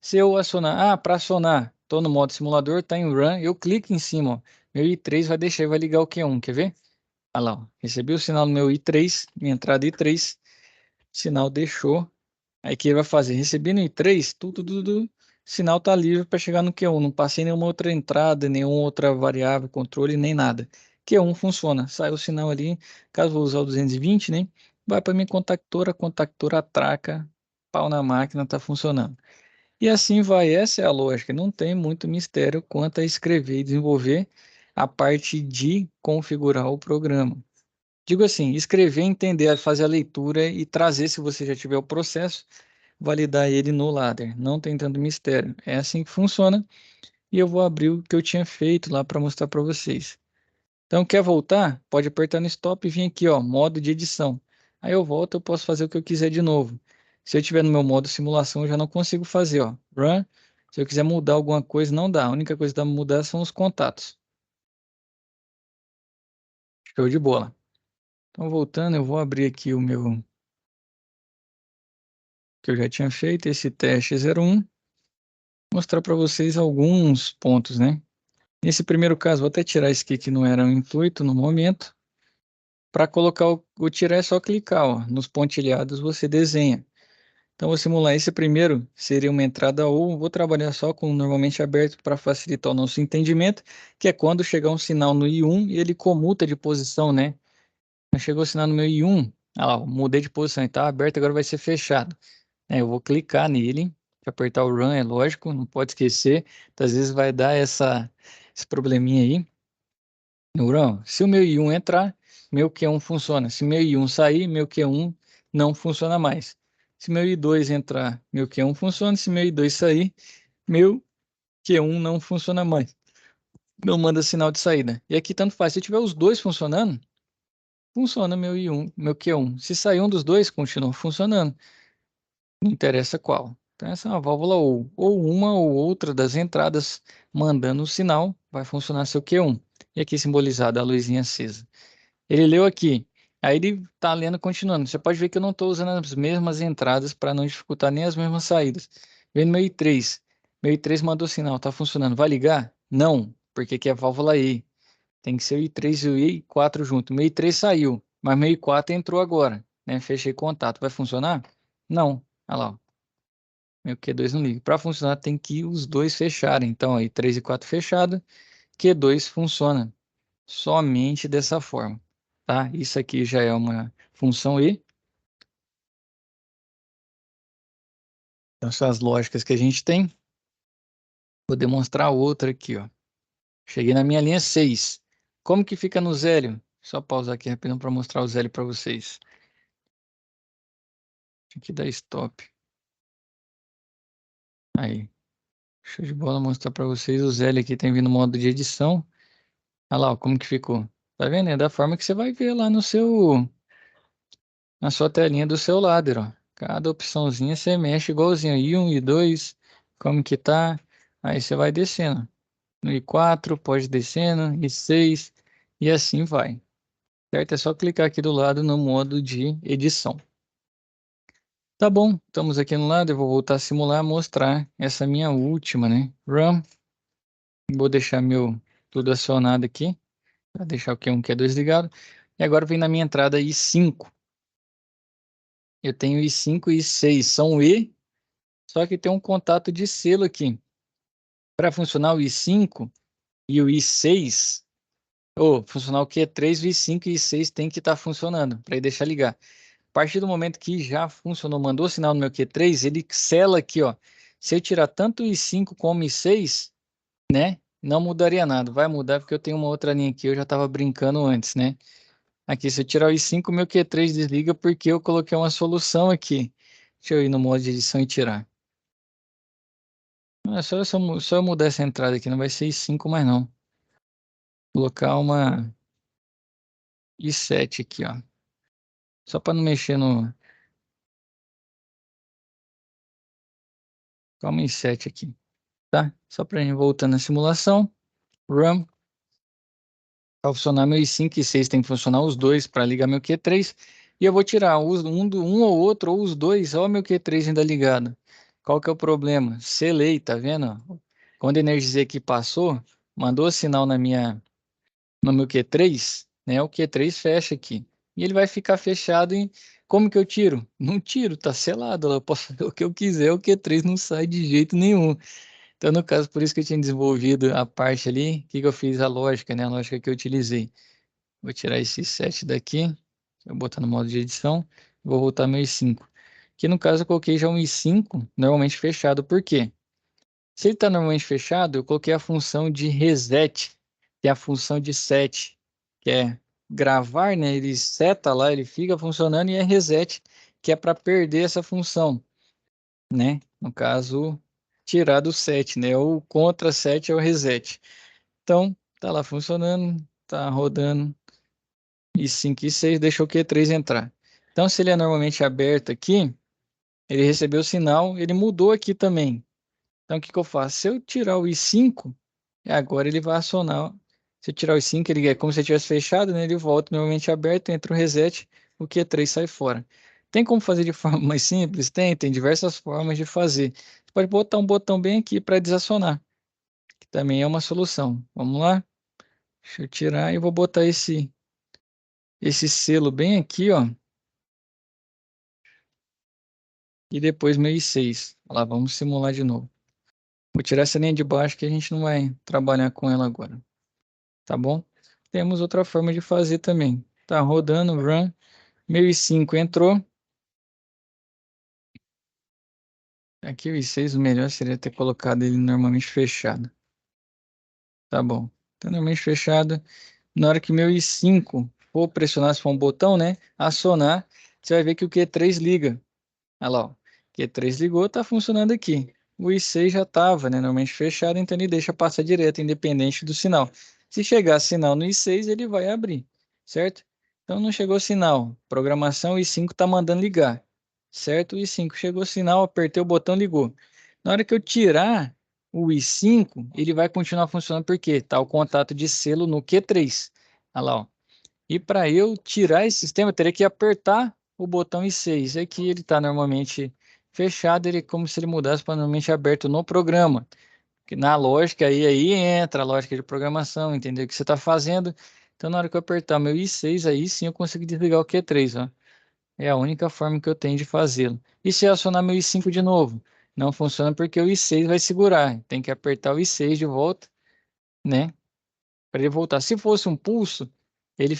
Se eu acionar, para acionar, estou no modo simulador, está em Run, eu clico em cima, ó, meu I3 vai deixar e vai ligar o Q1, quer ver? Olha lá, ó, recebi o sinal no meu I3, minha entrada I3, sinal deixou, aí o que ele vai fazer? Recebi no I3, tudo, sinal está livre para chegar no Q1, não passei nenhuma outra entrada, nenhuma outra variável, controle, nem nada. Q1 funciona, sai o sinal ali, caso eu vou usar o 220, né? Vai para minha contactora, a contactora atraca, pau na máquina, está funcionando. E assim vai, essa é a lógica. Não tem muito mistério quanto a escrever e desenvolver a parte de configurar o programa. Digo assim, escrever, entender, fazer a leitura e trazer, se você já tiver o processo, validar ele no ladder. Não tem tanto mistério. É assim que funciona. E eu vou abrir o que eu tinha feito lá para mostrar para vocês. Então, quer voltar? Pode apertar no stop e vir aqui, ó, modo de edição. Aí eu volto, eu posso fazer o que eu quiser de novo. Se eu estiver no meu modo simulação, eu já não consigo fazer, ó. Run. Se eu quiser mudar alguma coisa, não dá. A única coisa que dá para mudar são os contatos. Show de bola. Então, voltando, eu vou abrir aqui o meu que eu já tinha feito, esse teste 01, mostrar para vocês alguns pontos, né? Nesse primeiro caso, vou até tirar esse aqui que não era o intuito no momento. Para colocar o tirar é só clicar, ó, nos pontilhados você desenha. Então, vou simular esse primeiro, seria uma entrada ou vou trabalhar só com normalmente aberto para facilitar o nosso entendimento, que é quando chegar um sinal no I1 e ele comuta de posição, né? Chegou o sinal no meu I1, ah lá, mudei de posição, está aberto, agora vai ser fechado. Eu vou clicar nele, apertar o Run, é lógico, não pode esquecer, às vezes vai dar esse probleminha aí. No Run, se o meu I1 entrar, meu Q1 funciona. Se meu I1 sair, meu Q1 não funciona mais. Se meu I2 entrar, meu Q1 funciona. Se meu I2 sair, meu Q1 não funciona mais. Não manda sinal de saída. E aqui tanto faz. Se tiver os dois funcionando, funciona meu I1, meu Q1. Se sair um dos dois, continua funcionando. Não interessa qual. Então, essa é uma válvula ou uma ou outra das entradas mandando o sinal, vai funcionar seu Q1. E aqui simbolizado a luzinha acesa. Ele leu aqui, aí ele está lendo continuando. Você pode ver que eu não estou usando as mesmas entradas para não dificultar nem as mesmas saídas. Vem no meu I3. Meu I3 mandou sinal, tá funcionando. Vai ligar? Não, porque aqui é válvula E. Tem que ser o I3 e o I4 junto. Meu I3 saiu, mas meu I4 entrou agora, né? Fechei contato. Vai funcionar? Não. Olha lá, ó. Meu Q2 não liga. Para funcionar tem que os dois fecharem. Então, aí 3 e 4 fechado, Q2 funciona somente dessa forma, tá? Isso aqui já é uma função E. Então, são as lógicas que a gente tem. Vou demonstrar outra aqui, ó. Cheguei na minha linha 6. Como que fica no zélio? Só pausar aqui rapidão para mostrar o zélio para vocês. Aqui dá stop. Aí, show de bola, mostrar para vocês o zélio aqui tem vindo no modo de edição. Olha lá, ó, como que ficou. Tá vendo? É da forma que você vai ver lá no seu, na sua telinha do seu ladder, ó. Cada opçãozinha você mexe igualzinho. I1, I2, como que tá. Aí você vai descendo. No I4, pode descendo, I6 e assim vai. Certo? É só clicar aqui do lado no modo de edição. Tá bom, estamos aqui no lado, eu vou voltar a simular, mostrar essa minha última, né? Run, vou deixar meu tudo acionado aqui, para deixar o Q1 e Q2 ligado. E agora vem na minha entrada I5. Eu tenho I5 e I6, são E, só que tem um contato de selo aqui. Para funcionar o I5 e o I6, ou funcionar o Q3, o I5 e o I6 tem que estar funcionando, para deixar ligar. A partir do momento que já funcionou, mandou sinal no meu Q3, ele sela aqui, ó. Se eu tirar tanto o I5 como o I6, né? Não mudaria nada. Vai mudar porque eu tenho uma outra linha aqui, eu já estava brincando antes, né? Aqui, se eu tirar o I5, meu Q3 desliga porque eu coloquei uma solução aqui. Deixa eu ir no modo de edição e tirar. Não, só eu mudar essa entrada aqui, não vai ser I5 mais não. Vou colocar uma I7 aqui, ó. Só para não mexer no... Calma, I7 aqui, tá? Só para ir voltando na simulação. Run. Para funcionar meu i5 e 6 tem que funcionar os dois para ligar meu Q3. E eu vou tirar um ou outro, ou os dois, ó, meu Q3 ainda ligado. Qual que é o problema? Selei, tá vendo? Quando a energia aqui passou, mandou sinal no meu Q3, né? O Q3 fecha aqui. E ele vai ficar fechado em... Como que eu tiro? Não tiro, tá selado. Eu posso fazer o que eu quiser, o Q3 não sai de jeito nenhum. Então, no caso, por isso que eu tinha desenvolvido a parte ali, o que que eu fiz? A lógica, né? A lógica que eu utilizei. Vou tirar esse 7 daqui. Vou botar no modo de edição. Vou voltar meu i5. Que no caso eu coloquei já um i5 normalmente fechado. Por quê? Se ele está normalmente fechado, eu coloquei a função de reset, que é a função de set, que é gravar, né? Ele seta lá, ele fica funcionando e é reset, que é para perder essa função, né? No caso, tirar do set, né? O contra set é o reset. Então, tá lá funcionando, tá rodando. E 5 e 6 deixou o Q3 entrar. Então, se ele é normalmente aberto aqui, ele recebeu o sinal, ele mudou aqui também. Então, o que que eu faço? Se eu tirar o I5, agora ele vai acionar. Se eu tirar o I5, ele é como se ele tivesse fechado, né? Ele volta normalmente aberto, entra o reset, o Q3 sai fora. Tem como fazer de forma mais simples? Tem diversas formas de fazer. Você pode botar um botão bem aqui para desacionar, que também é uma solução. Vamos lá? Deixa eu tirar e vou botar esse selo bem aqui, ó. E depois meu I6. Lá, vamos simular de novo. Vou tirar essa linha de baixo que a gente não vai trabalhar com ela agora. Tá bom? Temos outra forma de fazer também. Tá rodando, run. Meu I5 entrou. Aqui o I6, o melhor seria ter colocado ele normalmente fechado. Tá bom. Tá normalmente fechado. Na hora que meu I5 for pressionar, se for um botão, né? Acionar, você vai ver que o Q3 liga. Olha lá, ó. Q3 ligou, tá funcionando aqui. O I6 já estava, né, normalmente fechado, então ele deixa passar direto, independente do sinal. Se chegar sinal no I6, ele vai abrir, certo? Então não chegou sinal. Programação, o I5 está mandando ligar, certo? O I5 chegou sinal, apertei o botão, ligou. Na hora que eu tirar o I5, ele vai continuar funcionando porque está o contato de selo no Q3. Olha lá, ó. E para eu tirar esse sistema, eu teria que apertar o botão I6. Aqui ele está normalmente fechado, ele é como se ele mudasse para normalmente aberto no programa. Que na lógica, aí entra a lógica de programação, entender o que você está fazendo. Então, na hora que eu apertar meu I6, aí sim eu consigo desligar o Q3, ó. É a única forma que eu tenho de fazê-lo. E se eu acionar meu I5 de novo? Não funciona porque o I6 vai segurar. Tem que apertar o I6 de volta, né? Para ele voltar. Se fosse um pulso, ele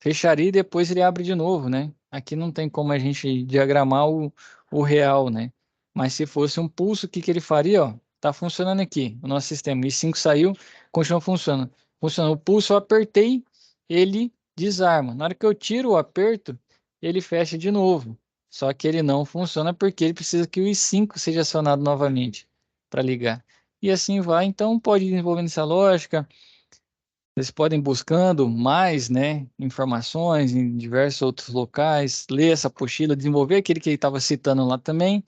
fecharia e depois ele abre de novo, né? Aqui não tem como a gente diagramar o real, né? Mas se fosse um pulso, o que que ele faria? Ó, tá funcionando aqui. O nosso sistema I5 saiu, continua funcionando. Funcionou. O pulso eu apertei, ele desarma. Na hora que eu tiro o aperto, ele fecha de novo. Só que ele não funciona porque ele precisa que o I5 seja acionado novamente para ligar. E assim vai. Então pode ir desenvolvendo essa lógica. Vocês podem ir buscando mais, né, informações em diversos outros locais, ler essa apostila, desenvolver aquele que ele estava citando lá também.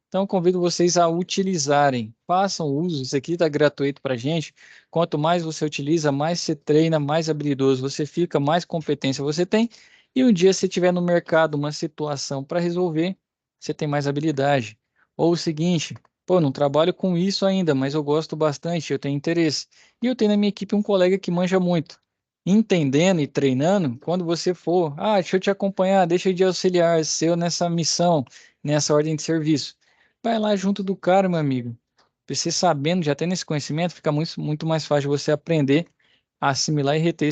Então, convido vocês a utilizarem. Façam uso, isso aqui está gratuito para a gente. Quanto mais você utiliza, mais você treina, mais habilidoso você fica, mais competência você tem. E um dia, se tiver no mercado uma situação para resolver, você tem mais habilidade. Ou o seguinte, pô, não trabalho com isso ainda, mas eu gosto bastante, eu tenho interesse. E eu tenho na minha equipe um colega que manja muito. Entendendo e treinando, quando você for, deixa eu te acompanhar, deixa eu de auxiliar seu nessa missão, nessa ordem de serviço. Vai lá junto do cara, meu amigo. Você sabendo, já tendo esse conhecimento, fica muito mais fácil você aprender a assimilar e reter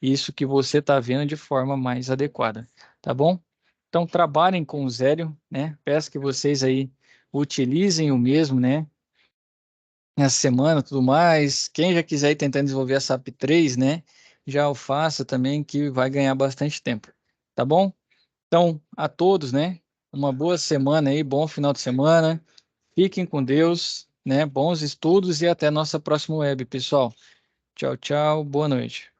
isso que você está vendo de forma mais adequada, tá bom? Então, trabalhem com o Zélio, né? Peço que vocês aí utilizem o mesmo, né? Nessa semana, tudo mais. Quem já quiser ir tentando desenvolver a SAP 3, né? Já o faça também, que vai ganhar bastante tempo, tá bom? Então, a todos, né? Uma boa semana aí, bom final de semana. Fiquem com Deus, né? Bons estudos e até nossa próxima web, pessoal. Tchau, tchau. Boa noite.